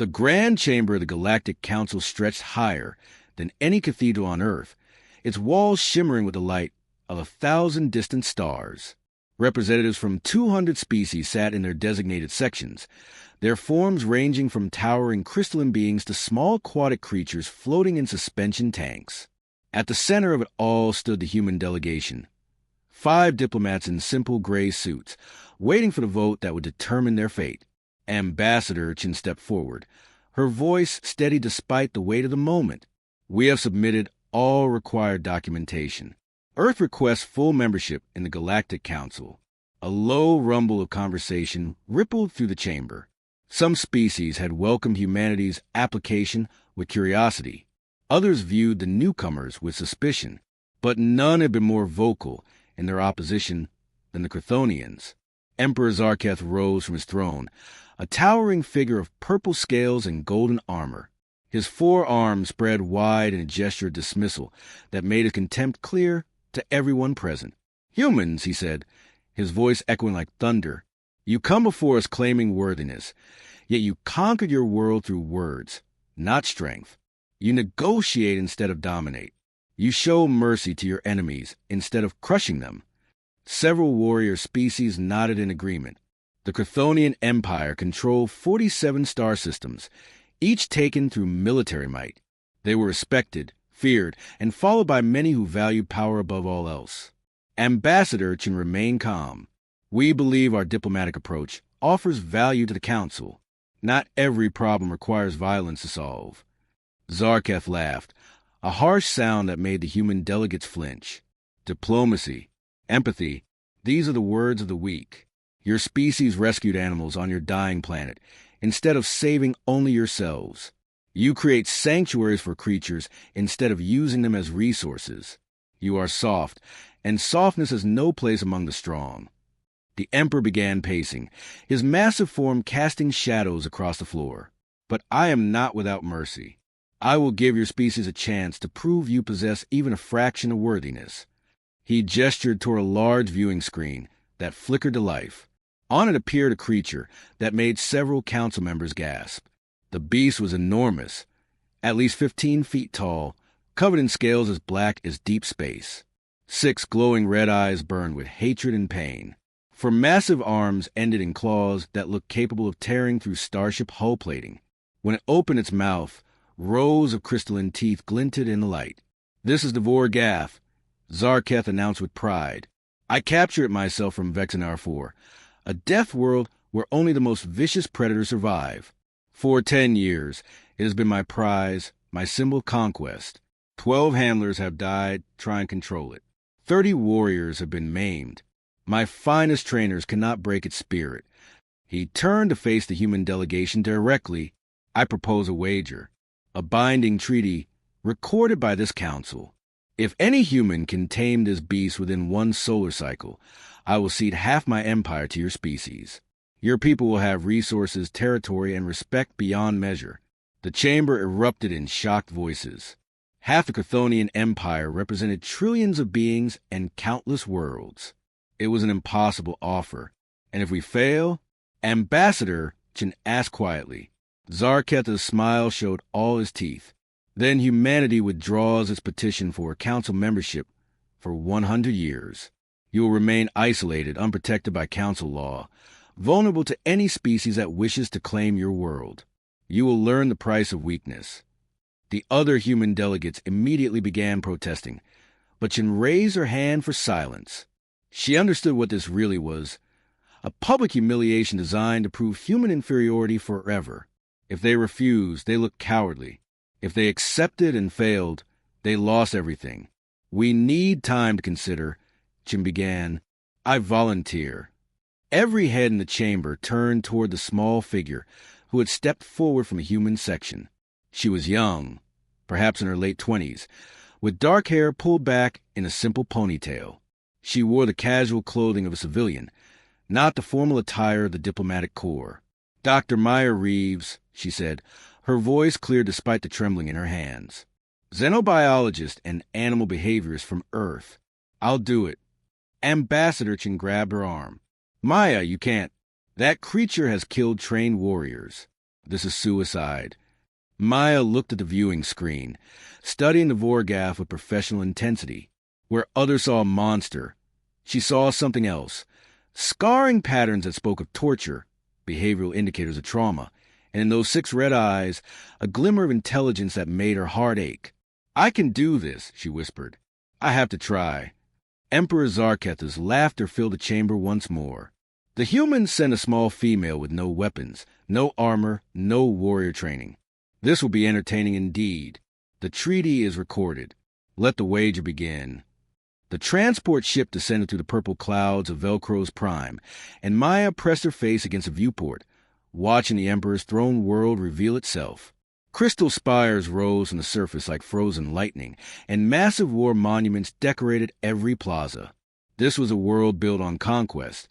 The grand chamber of the Galactic Council stretched higher than any cathedral on Earth, its walls shimmering with the light of 1,000 distant stars. Representatives from 200 species sat in their designated sections, their forms ranging from towering crystalline beings to small aquatic creatures floating in suspension tanks. At the center of it all stood the human delegation, 5 diplomats in simple gray suits, waiting for the vote that would determine their fate. Ambassador Chin stepped forward, her voice steady despite the weight of the moment. We have submitted all required documentation. Earth requests full membership in the Galactic Council. A low rumble of conversation rippled through the chamber. Some species had welcomed humanity's application with curiosity. Others viewed the newcomers with suspicion, but none had been more vocal in their opposition than the Chthonians. Emperor Zarketh rose from his throne, a towering figure of purple scales and golden armor. His 4 arms spread wide in a gesture of dismissal that made his contempt clear to everyone present. "Humans," he said, his voice echoing like thunder, "you come before us claiming worthiness, yet you conquered your world through words, not strength. You negotiate instead of dominate. You show mercy to your enemies instead of crushing them." Several warrior species nodded in agreement. The Chthonian Empire controlled 47 star systems, each taken through military might. They were respected, feared, and followed by many who valued power above all else. Ambassador Chin remained calm. "We believe our diplomatic approach offers value to the Council. Not every problem requires violence to solve." Zarketh laughed, a harsh sound that made the human delegates flinch. "Diplomacy, empathy, these are the words of the weak. Your species rescued animals on your dying planet, instead of saving only yourselves. You create sanctuaries for creatures instead of using them as resources. You are soft, and softness has no place among the strong." The Emperor began pacing, his massive form casting shadows across the floor. "But I am not without mercy. I will give your species a chance to prove you possess even a fraction of worthiness." He gestured toward a large viewing screen that flickered to life. On it appeared a creature that made several council members gasp. The beast was enormous, at least 15 feet tall, covered in scales as black as deep space. 6 glowing red eyes burned with hatred and pain. For massive arms ended in claws that looked capable of tearing through starship hull plating. When it opened its mouth, rows of crystalline teeth glinted in the light. "This is Devor Gath," Zarketh announced with pride. "I captured it myself from Vexenar 4, a death world where only the most vicious predators survive. For 10 years, it has been my prize, my symbol of conquest. 12 handlers have died trying to control it. 30 warriors have been maimed. My finest trainers cannot break its spirit." He turned to face the human delegation directly. "I propose a wager, a binding treaty recorded by this council. If any human can tame this beast within 1 solar cycle, I will cede half my empire to your species. Your people will have resources, territory, and respect beyond measure." The chamber erupted in shocked voices. Half the Chthonian Empire represented trillions of beings and countless worlds. It was an impossible offer. "And if we fail?" Ambassador Chin asked quietly. Zarketh's smile showed all his teeth. "Then humanity withdraws its petition for council membership for 100 years. You will remain isolated, unprotected by council law, vulnerable to any species that wishes to claim your world. You will learn the price of weakness." The other human delegates immediately began protesting, but Chin raised her hand for silence. She understood what this really was, a public humiliation designed to prove human inferiority forever. If they refused, they looked cowardly. If they accepted and failed, they lost everything. "We need time to consider," Chin began. "I volunteer." Every head in the chamber turned toward the small figure who had stepped forward from a human section. She was young, perhaps in her late 20s, with dark hair pulled back in a simple ponytail. She wore the casual clothing of a civilian, not the formal attire of the diplomatic corps. "Dr. Maya Reeves," she said, her voice clear despite the trembling in her hands. "Xenobiologist and animal behaviorist from Earth. I'll do it." Ambassador Chin grabbed her arm. "Maya, you can't. That creature has killed trained warriors. This is suicide. Maya looked at the viewing screen, studying the Vorgath with professional intensity. Where others saw a monster, she saw something else. Scarring patterns that spoke of torture, behavioral indicators of trauma, and in those 6 red eyes, a glimmer of intelligence that made her heart ache. "I can do this," she whispered. "I have to try." Emperor Zarketh's laughter filled the chamber once more. The humans sent a small female with no weapons, no armor, no warrior training. This will be entertaining indeed. The treaty is recorded. Let the wager begin. The transport ship descended through the purple clouds of Velcro's prime, and Maya pressed her face against a viewport, watching the Emperor's throne world reveal itself. Crystal spires rose from the surface like frozen lightning, and massive war monuments decorated every plaza. This was a world built on conquest,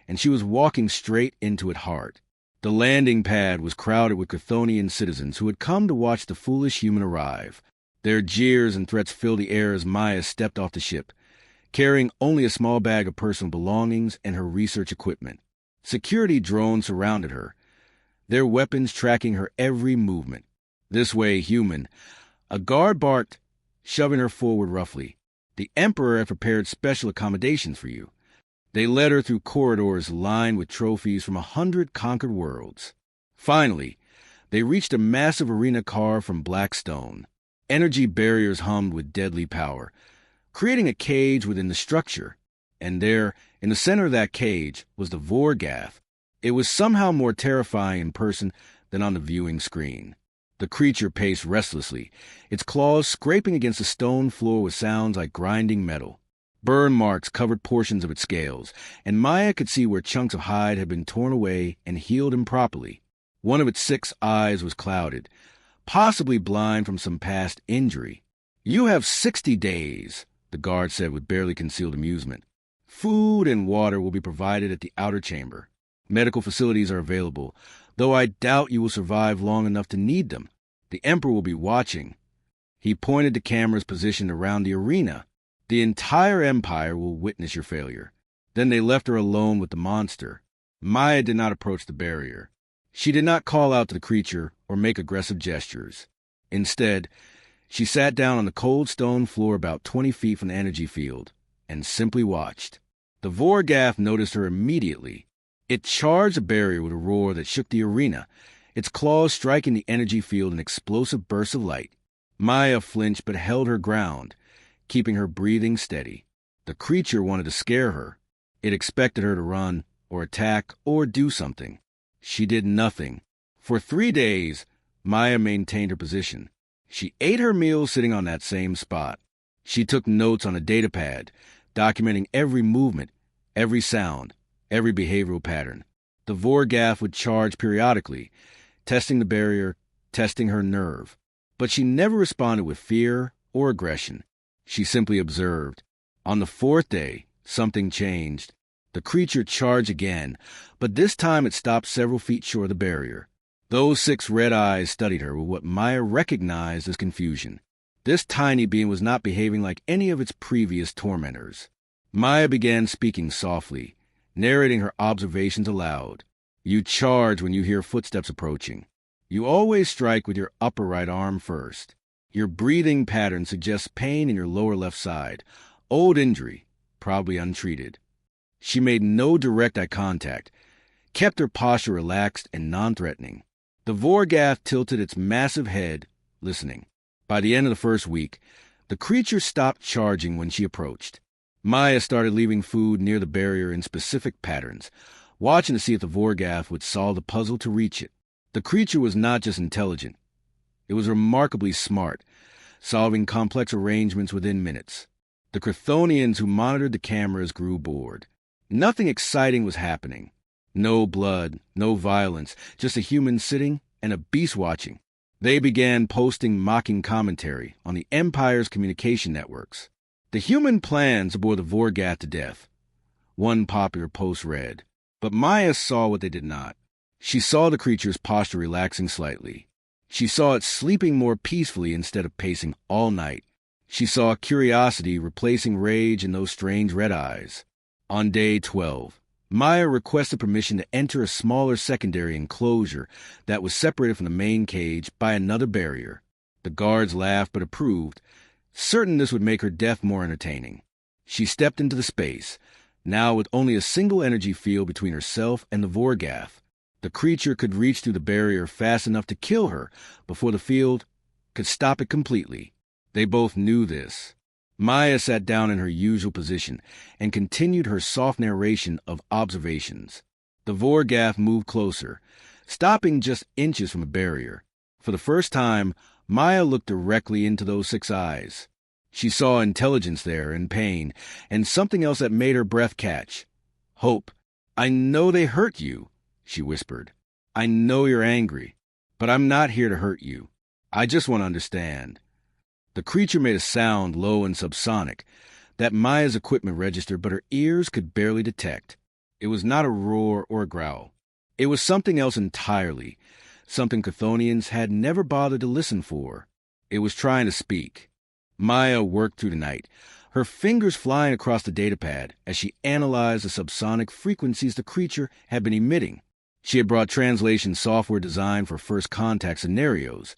and she was walking straight into its heart. The landing pad was crowded with Chthonian citizens who had come to watch the foolish human arrive. Their jeers and threats filled the air as Maya stepped off the ship, carrying only a small bag of personal belongings and her research equipment. Security drones surrounded her, their weapons tracking her every movement. "This way, human." A guard barked, shoving her forward roughly. "The Emperor had prepared special accommodations for you." They led her through corridors lined with trophies from 100 conquered worlds. Finally, they reached a massive arena carved from black stone. Energy barriers hummed with deadly power, creating a cage within the structure. And there, in the center of that cage, was the Vorgath. It was somehow more terrifying in person than on the viewing screen. The creature paced restlessly, its claws scraping against the stone floor with sounds like grinding metal. Burn marks covered portions of its scales, and Maya could see where chunks of hide had been torn away and healed improperly. One of its 6 eyes was clouded, possibly blind from some past injury. "You have 60 days, the guard said with barely concealed amusement. "Food and water will be provided at the outer chamber. Medical facilities are available, though I doubt you will survive long enough to need them. The Emperor will be watching." He pointed to cameras positioned around the arena. "The entire Empire will witness your failure." Then they left her alone with the monster. Maya did not approach the barrier. She did not call out to the creature or make aggressive gestures. Instead, she sat down on the cold stone floor about 20 feet from the energy field and simply watched. The Vorgath noticed her immediately. It charged the barrier with a roar that shook the arena, its claws striking the energy field in explosive bursts of light. Maya flinched but held her ground, keeping her breathing steady. The creature wanted to scare her. It expected her to run, or attack, or do something. She did nothing. For 3 days, Maya maintained her position. She ate her meals sitting on that same spot. She took notes on a datapad, documenting every movement, every sound, every behavioral pattern. The Vorgath would charge periodically, testing the barrier, testing her nerve. But she never responded with fear or aggression. She simply observed. On the 4th day, something changed. The creature charged again, but this time it stopped several feet short of the barrier. Those 6 red eyes studied her with what Maya recognized as confusion. This tiny being was not behaving like any of its previous tormentors. Maya began speaking softly, narrating her observations aloud. "You charge when you hear footsteps approaching. You always strike with your upper right arm first. Your breathing pattern suggests pain in your lower left side. Old injury, probably untreated." She made no direct eye contact, kept her posture relaxed and non-threatening. The Vorgath tilted its massive head, listening. By the end of the first week, the creature stopped charging when she approached. Maya started leaving food near the barrier in specific patterns, watching to see if the Vorgath would solve the puzzle to reach it. The creature was not just intelligent. It was remarkably smart, solving complex arrangements within minutes. The Chthonians who monitored the cameras grew bored. Nothing exciting was happening. No blood, no violence, just a human sitting and a beast watching. They began posting mocking commentary on the Empire's communication networks. "The human plans to bore the Vorgath to death," one popular post read. But Maya saw what they did not. She saw the creature's posture relaxing slightly. She saw it sleeping more peacefully instead of pacing all night. She saw curiosity replacing rage in those strange red eyes. On day 12, Maya requested permission to enter a smaller secondary enclosure that was separated from the main cage by another barrier. The guards laughed but approved, certain this would make her death more entertaining. She stepped into the space, now with only a single energy field between herself and the Vorgath. The creature could reach through the barrier fast enough to kill her before the field could stop it completely. They both knew this. Maya sat down in her usual position and continued her soft narration of observations. The Vorgath moved closer, stopping just inches from the barrier. For the first time, Maya looked directly into those 6 eyes. She saw intelligence there and pain, and something else that made her breath catch. Hope. "I know they hurt you," she whispered. "I know you're angry, but I'm not here to hurt you. I just want to understand." The creature made a sound low and subsonic that Maya's equipment registered, but her ears could barely detect. It was not a roar or a growl. It was something else entirely, something Chthonians had never bothered to listen for. It was trying to speak. Maya worked through the night, her fingers flying across the datapad as she analyzed the subsonic frequencies the creature had been emitting. She had brought translation software designed for first contact scenarios,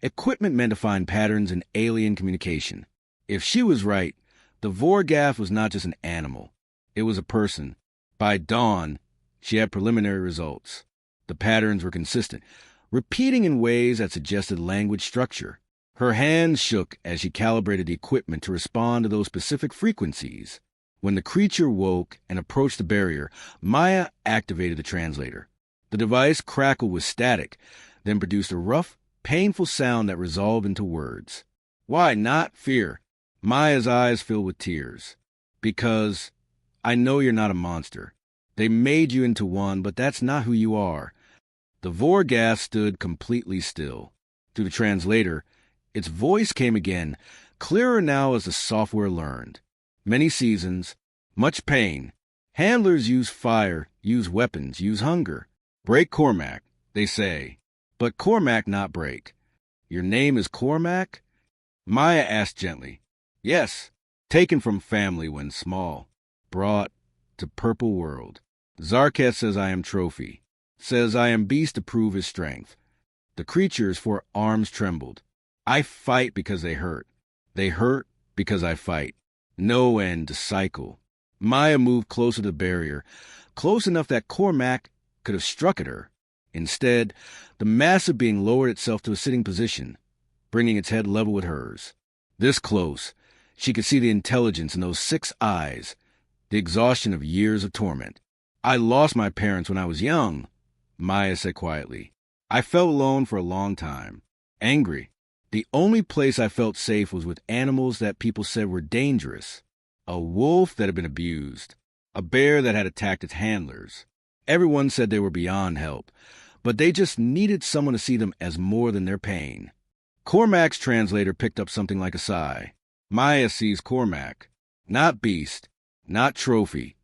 equipment meant to find patterns in alien communication. If she was right, the Vorgath was not just an animal. It was a person. By dawn, she had preliminary results. The patterns were consistent, repeating in ways that suggested language structure. Her hands shook as she calibrated the equipment to respond to those specific frequencies. When the creature woke and approached the barrier, Maya activated the translator. The device crackled with static, then produced a rough, painful sound that resolved into words. "Why not fear?" Maya's eyes filled with tears. "Because I know you're not a monster. They made you into one, but that's not who you are." The Vorgath stood completely still. Through the translator, its voice came again, clearer now as the software learned. "Many seasons, much pain. Handlers use fire, use weapons, use hunger. Break Cormac, they say. But Cormac not break. Your name is Cormac?" Maya asked gently. "Yes, taken from family when small, brought to purple world. Zarketh says I am trophy, says I am beast to prove his strength." The creature's 4 arms trembled. "I fight because they hurt. They hurt because I fight. No end to cycle." Maya moved closer to the barrier, close enough that Cormac could have struck at her. Instead, the massive being lowered itself to a sitting position, bringing its head level with hers. This close, she could see the intelligence in those 6 eyes, the exhaustion of years of torment. "I lost my parents when I was young," Maya said quietly. "I felt alone for a long time. Angry. The only place I felt safe was with animals that people said were dangerous. A wolf that had been abused. A bear that had attacked its handlers. Everyone said they were beyond help, but they just needed someone to see them as more than their pain." Cormac's translator picked up something like a sigh. Maya sees Cormac. Not beast, not trophy.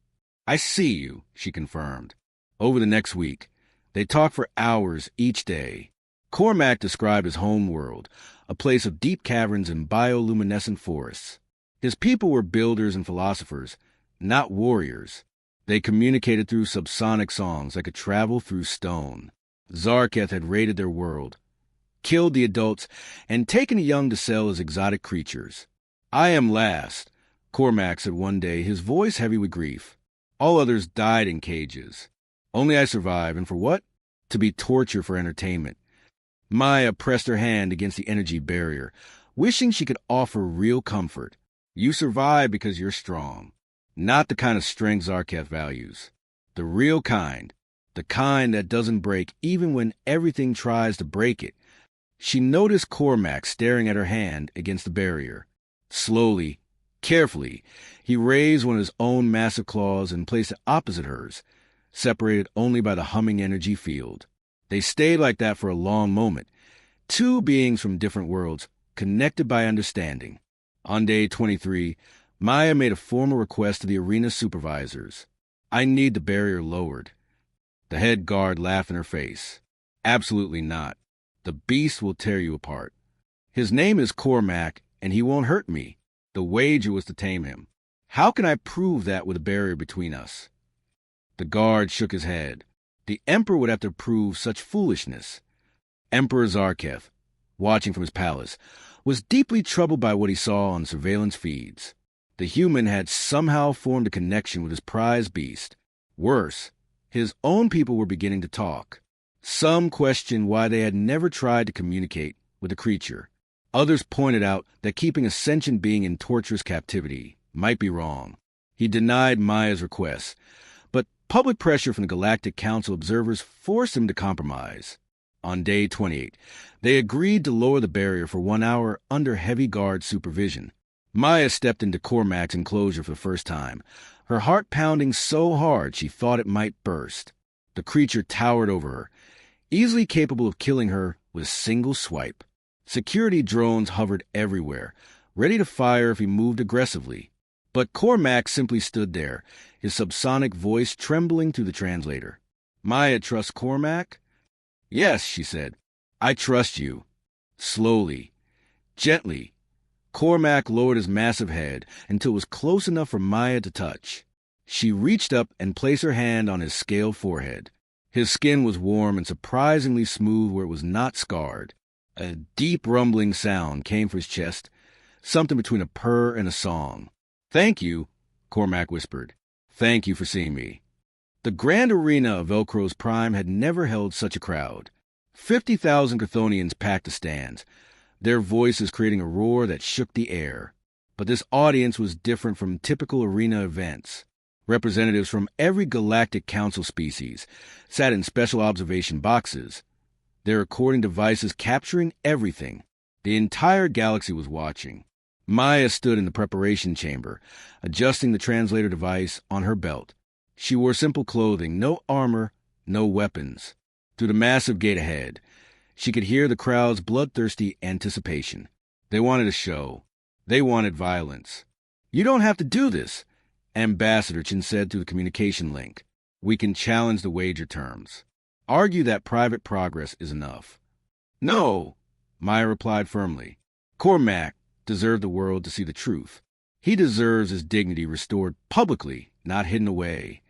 "I see you," she confirmed. Over the next week, they talked for hours each day. Cormac described his home world, a place of deep caverns and bioluminescent forests. His people were builders and philosophers, not warriors. They communicated through subsonic songs that could travel through stone. Zarketh had raided their world, killed the adults, and taken the young to sell as exotic creatures. "I am last," Cormac said one day, his voice heavy with grief. "All others died in cages. Only I survived, and for what? To be tortured for entertainment." Maya pressed her hand against the energy barrier, wishing she could offer real comfort. "You survive because you're strong. Not the kind of strength Zarketh values. The real kind. The kind that doesn't break even when everything tries to break it." She noticed Cormac staring at her hand against the barrier. Slowly, carefully, he raised one of his own massive claws and placed it opposite hers, separated only by the humming energy field. They stayed like that for a long moment, 2 beings from different worlds, connected by understanding. On day 23, Maya made a formal request to the arena supervisors. "I need the barrier lowered." The head guard laughed in her face. "Absolutely not. The beast will tear you apart. His name is Cormac, and he won't hurt me. The wager was to tame him. How can I prove that with a barrier between us?" The guard shook his head. The Emperor would have to approve such foolishness. Emperor Zarketh, watching from his palace, was deeply troubled by what he saw on surveillance feeds. The human had somehow formed a connection with his prized beast. Worse, his own people were beginning to talk. Some questioned why they had never tried to communicate with the creature. Others pointed out that keeping a sentient being in torturous captivity might be wrong. He denied Maya's request, but public pressure from the Galactic Council observers forced him to compromise. On day 28, they agreed to lower the barrier for 1 hour under heavy guard supervision. Maya stepped into Cormac's enclosure for the first time, her heart pounding so hard she thought it might burst. The creature towered over her, easily capable of killing her with a single swipe. Security drones hovered everywhere, ready to fire if he moved aggressively. But Cormac simply stood there, his subsonic voice trembling through the translator. Maya trusts Cormac? Yes, she said. I trust you. Slowly, gently, Cormac lowered his massive head until it was close enough for Maya to touch. She reached up and placed her hand on his scaled forehead. His skin was warm and surprisingly smooth where it was not scarred. A deep rumbling sound came from his chest, something between a purr and a song. Thank you, Cormac whispered. Thank you for seeing me. The grand arena of Velcro's Prime had never held such a crowd. 50,000 Chthonians packed the stands, their voices creating a roar that shook the air. But this audience was different from typical arena events. Representatives from every Galactic Council species sat in special observation boxes, their recording devices capturing everything. The entire galaxy was watching. Maya stood in the preparation chamber, adjusting the translator device on her belt. She wore simple clothing, no armor, no weapons. Through the massive gate ahead, she could hear the crowd's bloodthirsty anticipation. They wanted a show. They wanted violence. You don't have to do this, Ambassador Chin said through the communication link. We can challenge the wager terms. Argue that private progress is enough. No, Maya replied firmly. Cormac deserved the world to see the truth. He deserves his dignity restored publicly, not hidden away.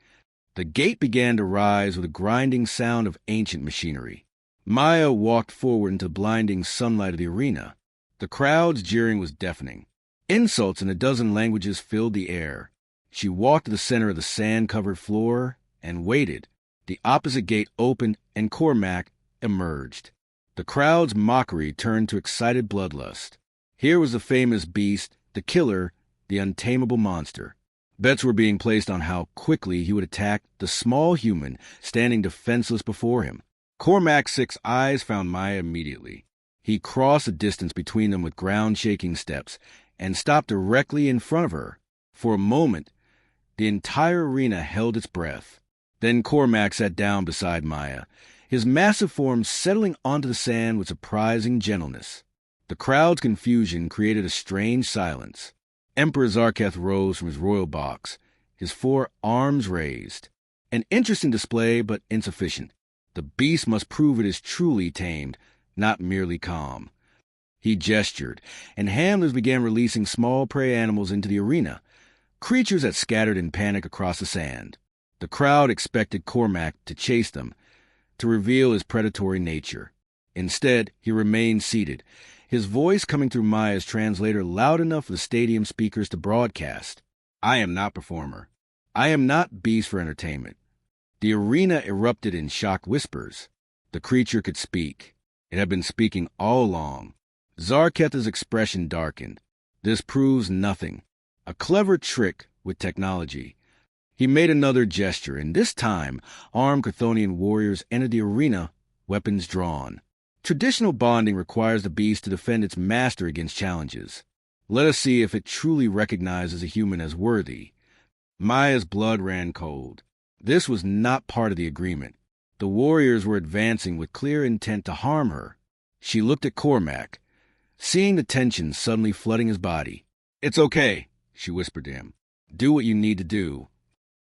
The gate began to rise with a grinding sound of ancient machinery. Maya walked forward into the blinding sunlight of the arena. The crowd's jeering was deafening. Insults in a dozen languages filled the air. She walked to the center of the sand-covered floor and waited. The opposite gate opened and Cormac emerged. The crowd's mockery turned to excited bloodlust. Here was the famous beast, the killer, the untamable monster. Bets were being placed on how quickly he would attack the small human standing defenseless before him. Cormac's 6 eyes found Maya immediately. He crossed the distance between them with ground-shaking steps and stopped directly in front of her. For a moment, the entire arena held its breath. Then Cormac sat down beside Maya, his massive form settling onto the sand with surprising gentleness. The crowd's confusion created a strange silence. Emperor Zarketh rose from his royal box, his 4 arms raised. An interesting display, but insufficient. The beast must prove it is truly tamed, not merely calm. He gestured, and handlers began releasing small prey animals into the arena, creatures that scattered in panic across the sand. The crowd expected Cormac to chase them, to reveal his predatory nature. Instead, he remained seated, his voice coming through Maya's translator loud enough for the stadium speakers to broadcast. I am not performer. I am not beast for entertainment. The arena erupted in shocked whispers. The creature could speak. It had been speaking all along. Zarketh's expression darkened. This proves nothing. A clever trick with technology. He made another gesture, and this time, armed Chthonian warriors entered the arena, weapons drawn. Traditional bonding requires the beast to defend its master against challenges. Let us see if it truly recognizes a human as worthy. Maya's blood ran cold. This was not part of the agreement. The warriors were advancing with clear intent to harm her. She looked at Cormac, seeing the tension suddenly flooding his body. It's okay, she whispered to him. Do what you need to do.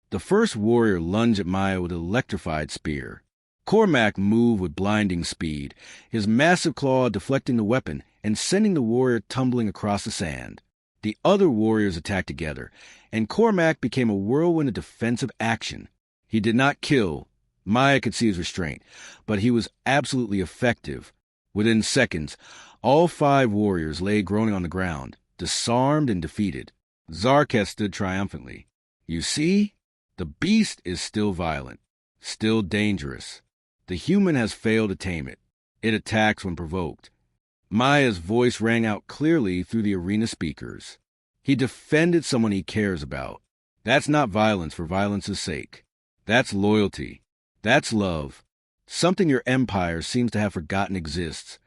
The first warrior lunged at Maya with an electrified spear. Cormac moved with blinding speed, his massive claw deflecting the weapon and sending the warrior tumbling across the sand. The other warriors attacked together, and Cormac became a whirlwind of defensive action. He did not kill. Maya could see his restraint, but he was absolutely effective. Within seconds, all 5 warriors lay groaning on the ground, disarmed and defeated. Zarketh stood triumphantly. You see? The beast is still violent, still dangerous. The human has failed to tame it. It attacks when provoked. Maya's voice rang out clearly through the arena speakers. He defended someone he cares about. That's not violence for violence's sake. That's loyalty. That's love. Something your empire seems to have forgotten exists.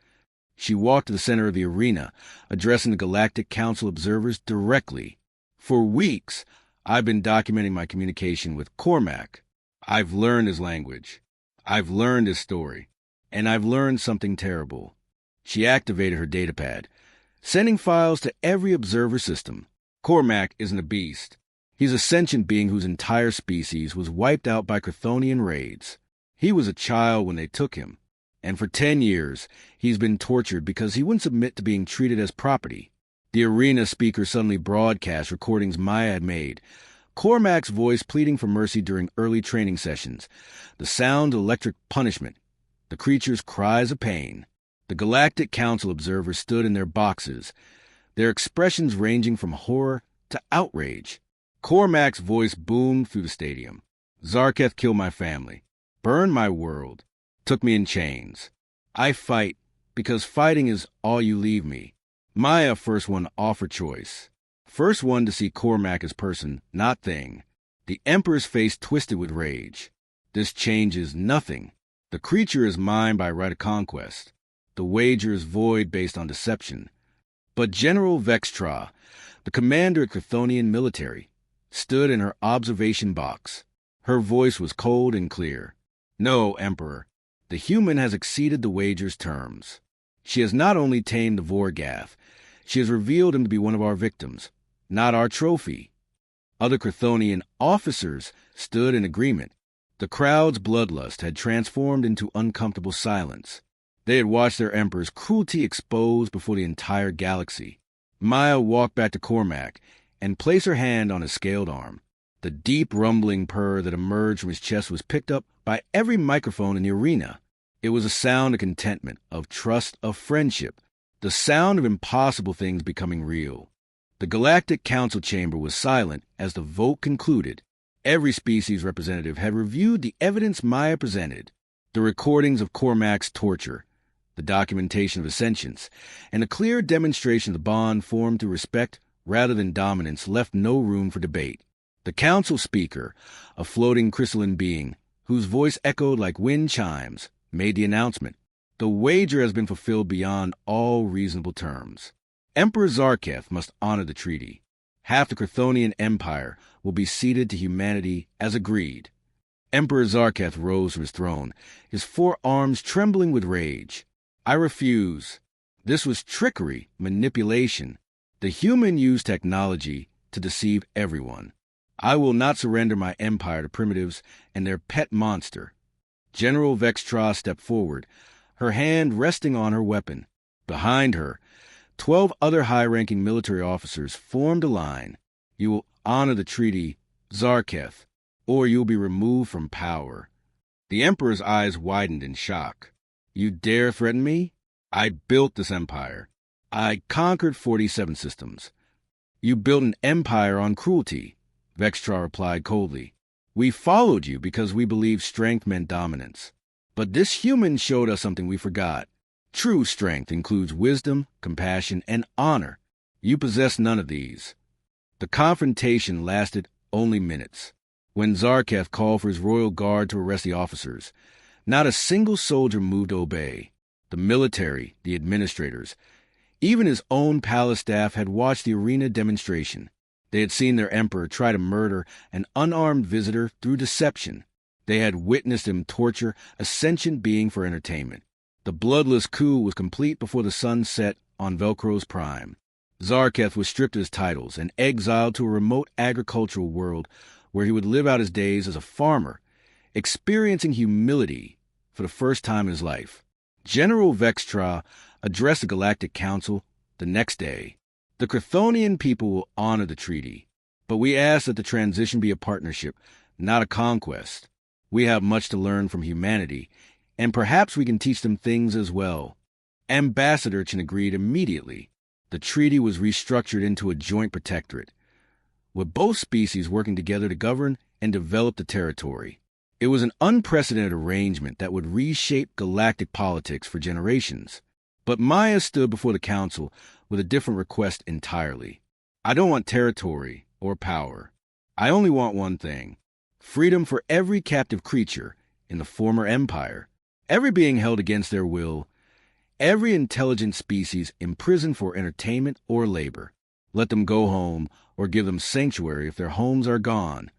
She walked to the center of the arena, addressing the Galactic Council observers directly. For weeks, I've been documenting my communication with Cormac. I've learned his language. I've learned his story. And I've learned something terrible. She activated her datapad, sending files to every observer system. Cormac isn't a beast. He's a sentient being whose entire species was wiped out by Chthonian raids. He was a child when they took him, and for 10 years, he's been tortured because he wouldn't submit to being treated as property. The arena speaker suddenly broadcast recordings Maya had made, Cormac's voice pleading for mercy during early training sessions, the sound of electric punishment, the creature's cries of pain. The Galactic Council observers stood in their boxes, their expressions ranging from horror to outrage. Cormac's voice boomed through the stadium. Zarketh killed my family, burned my world, took me in chains. I fight because fighting is all you leave me. Maya first one offer choice. First one to see Cormac as person, not thing. The Emperor's face twisted with rage. This changes nothing. The creature is mine by right of conquest. The wager is void based on deception. But General Vextra, the commander of Chthonian military, stood in her observation box. Her voice was cold and clear. No, Emperor. The human has exceeded the wager's terms. She has not only tamed the Vorgath, she has revealed him to be one of our victims, not our trophy. Other Chthonian officers stood in agreement. The crowd's bloodlust had transformed into uncomfortable silence. They had watched their emperor's cruelty exposed before the entire galaxy. Maya walked back to Cormac and placed her hand on his scaled arm. The deep rumbling purr that emerged from his chest was picked up by every microphone in the arena. It was a sound of contentment, of trust, of friendship, the sound of impossible things becoming real. The Galactic Council chamber was silent as the vote concluded. Every species representative had reviewed the evidence Maya presented, the recordings of Cormac's torture, the documentation of his sentience, and a clear demonstration of the bond formed through respect rather than dominance left no room for debate. The council speaker, a floating crystalline being, whose voice echoed like wind chimes, made the announcement. The wager has been fulfilled beyond all reasonable terms. Emperor Zarketh must honor the treaty. Half the Chthonian Empire will be ceded to humanity as agreed. Emperor Zarketh rose from his throne, his 4 arms trembling with rage. I refuse. This was trickery, manipulation. The human used technology to deceive everyone. I will not surrender my empire to primitives and their pet monster. General Vextra stepped forward, her hand resting on her weapon. Behind her, 12 other high-ranking military officers formed a line. You will honor the treaty, Zarketh, or you will be removed from power. The Emperor's eyes widened in shock. You dare threaten me? I built this empire. I conquered 47 systems. You built an empire on cruelty, Vextra replied coldly. We followed you because we believed strength meant dominance. But this human showed us something we forgot. True strength includes wisdom, compassion, and honor. You possess none of these. The confrontation lasted only minutes. When Zarketh called for his royal guard to arrest the officers, not a single soldier moved to obey. The military, the administrators, even his own palace staff had watched the arena demonstration. They had seen their emperor try to murder an unarmed visitor through deception. They had witnessed him torture a sentient being for entertainment. The bloodless coup was complete before the sun set on Velcro's prime. Zarketh was stripped of his titles and exiled to a remote agricultural world where he would live out his days as a farmer, experiencing humility for the first time in his life. General Vextra addressed the Galactic Council the next day. The Chthonian people will honor the treaty, but we ask that the transition be a partnership, not a conquest. We have much to learn from humanity, and perhaps we can teach them things as well. Ambassador Chen agreed immediately. The treaty was restructured into a joint protectorate, with both species working together to govern and develop the territory. It was an unprecedented arrangement that would reshape galactic politics for generations. But Maya stood before the council with a different request entirely. I don't want territory or power. I only want one thing: freedom for every captive creature in the former empire, every being held against their will, every intelligent species imprisoned for entertainment or labor. Let them go home or give them sanctuary if their homes are gone.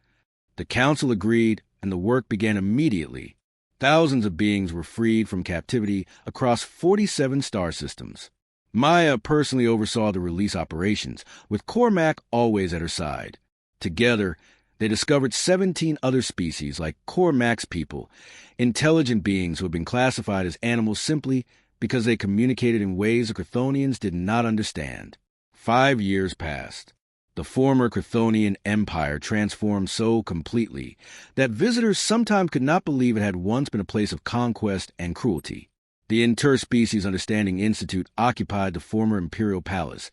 The council agreed, and the work began immediately. Thousands of beings were freed from captivity across 47 star systems. Maya personally oversaw the release operations, with Cormac always at her side. Together, they discovered 17 other species like Cormac's people, intelligent beings who had been classified as animals simply because they communicated in ways the Chthonians did not understand. 5 years passed. The former Chthonian Empire transformed so completely that visitors sometimes could not believe it had once been a place of conquest and cruelty. The Interspecies Understanding Institute occupied the former Imperial Palace,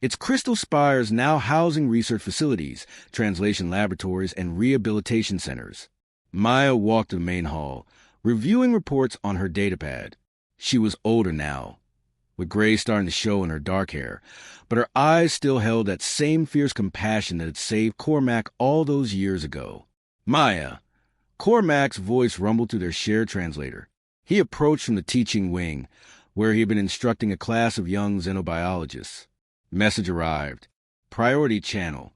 its crystal spires now housing research facilities, translation laboratories, and rehabilitation centers. Maya walked to the main hall, reviewing reports on her datapad. She was older now, with gray starting to show in her dark hair, but her eyes still held that same fierce compassion that had saved Cormac all those years ago. Maya! Cormac's voice rumbled through their shared translator. He approached from the teaching wing, where he had been instructing a class of young xenobiologists. Message arrived. Priority channel.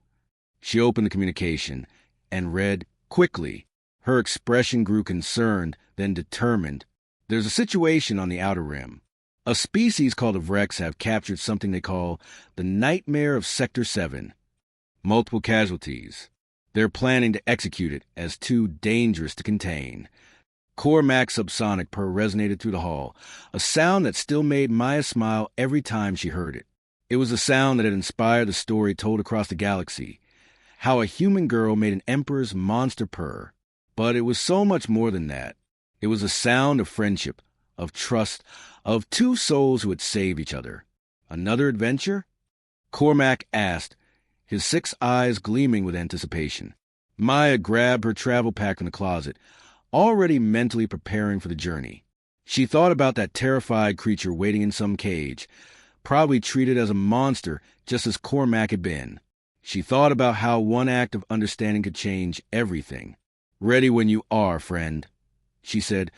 She opened the communication and read quickly. Her expression grew concerned, then determined. There's a situation on the Outer Rim. A species called the Vrex have captured something they call the Nightmare of Sector 7. Multiple casualties. They're planning to execute it as too dangerous to contain. Cormac's subsonic purr resonated through the hall, a sound that still made Maya smile every time she heard it. It was the sound that had inspired the story told across the galaxy, how a human girl made an emperor's monster purr. But it was so much more than that. It was a sound of friendship, of trust, of two souls who had saved each other. Another adventure? Cormac asked, his 6 eyes gleaming with anticipation. Maya grabbed her travel pack from the closet, already mentally preparing for the journey. She thought about that terrified creature waiting in some cage, probably treated as a monster just as Cormac had been. She thought about how one act of understanding could change everything. "Ready when you are, friend," she said,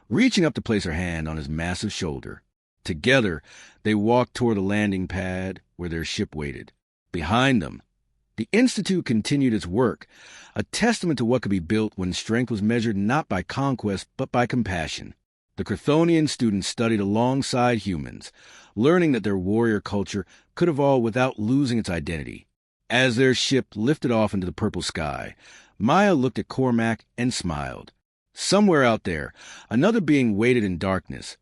reaching up to place her hand on his massive shoulder. Together, they walked toward the landing pad where their ship waited. Behind them, the Institute continued its work, a testament to what could be built when strength was measured not by conquest but by compassion. The Chthonian students studied alongside humans, learning that their warrior culture could evolve without losing its identity. As their ship lifted off into the purple sky, Maya looked at Cormac and smiled. Somewhere out there, another being waited in darkness,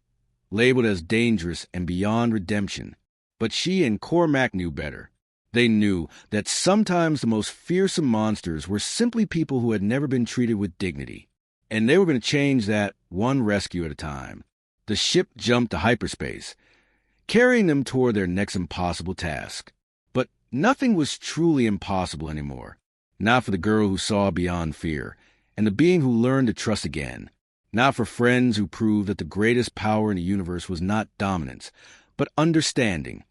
labeled as dangerous and beyond redemption. But she and Cormac knew better. They knew that sometimes the most fearsome monsters were simply people who had never been treated with dignity. And they were going to change that one rescue at a time. The ship jumped to hyperspace, carrying them toward their next impossible task. But nothing was truly impossible anymore. Not for the girl who saw beyond fear, and the being who learned to trust again. Not for friends who proved that the greatest power in the universe was not dominance, but understanding.